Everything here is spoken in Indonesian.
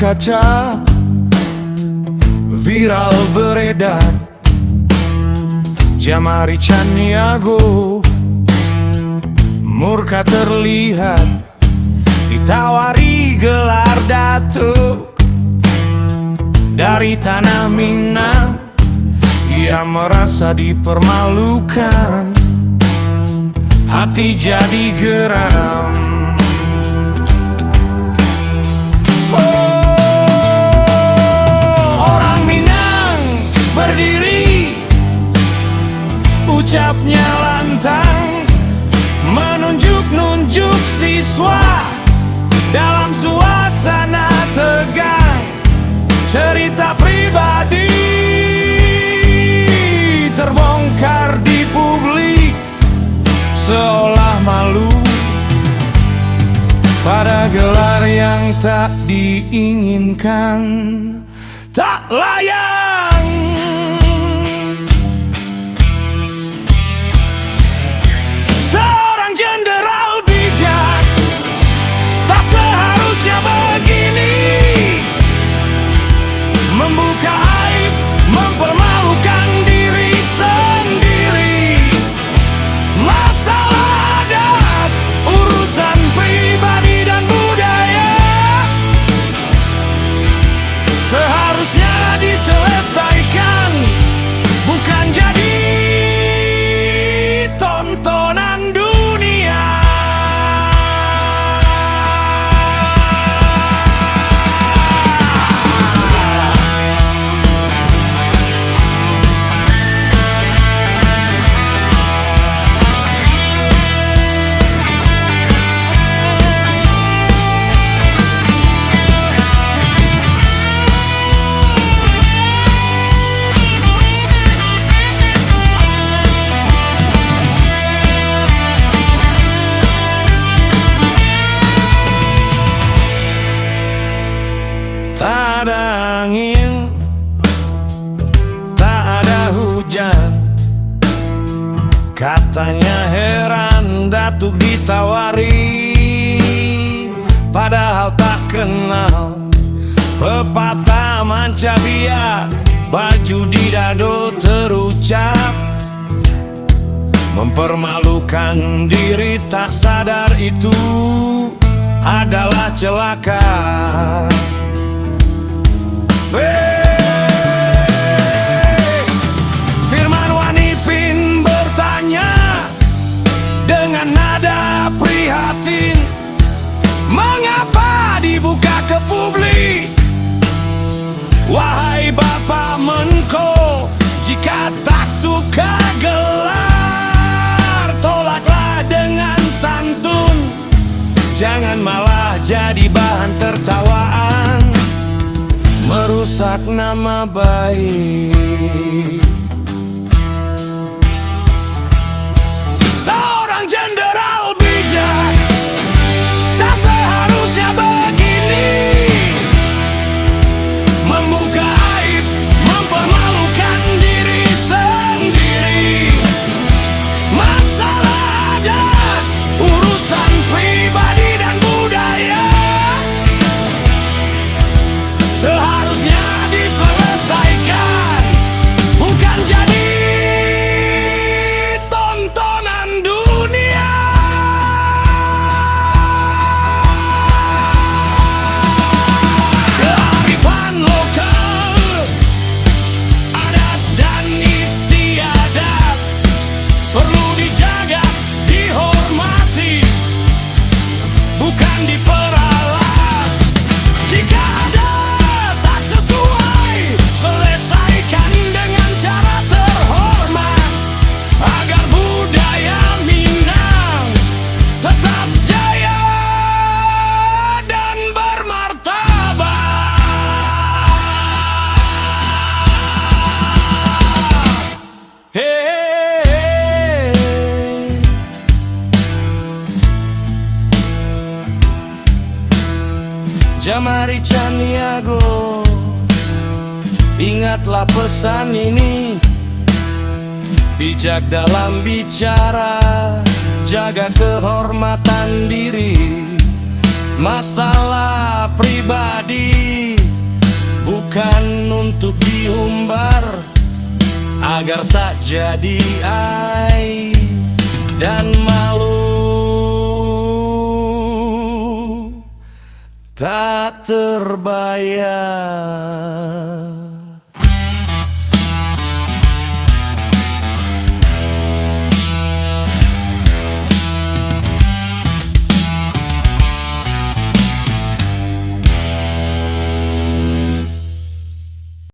kaca viral beredar, Jamari Caniago murka terlihat, ditawari gelar datuk dari tanah Minang. Ia merasa dipermalukan, hati jadi geram. Orang Minang berdiri, ucapnya lantang, menunjuk-nunjuk siswa dalam suasana tegang. Cerita pribadi terbongkar di publik, seolah malu pada gelar yang tak diinginkan. Tak layang seorang jenderal bijak tak seharusnya begini, membuka aib, mempermalukan diri sendiri. Masalah adat, urusan pribadi dan budaya, seharusnya diselesaikan, bukan jadi tontonan dunia. Tak ada angin, tak ada hujan, katanya heran datuk ditawari, padahal tak kenal pepatah manca biak, baju di dado terucap. Mempermalukan diri tak sadar itu adalah celaka. Firman Wanipin bertanya dengan nada prihatin, mengapa dibuka ke publik? Wahai Bapak Menko, jika tak suka gelar, tolaklah dengan santun, jangan malah jadi bahan tertawaan, merusak nama baik. Seorang jenderal bijak tak seharusnya begini, membuka aib, mempermalukan diri sendiri. Masalah adat, urusan pribadi dan budaya, seharusnya diselesaikan, bukan jadi tontonan dunia. Kearifan lokal, adat dan istiadat perlu dijaga, dihormati, bukan diperalat. Jika ada tak sesuai, selesaikan dengan cara terhormat, agar budaya Minang tetap jaya dan bermartabat. Hey. Jamari Caniago, ingatlah pesan ini, bijak dalam bicara, jaga kehormatan diri. Masalah pribadi bukan untuk diumbar, agar tak jadi aib dan malu, tak terbayar.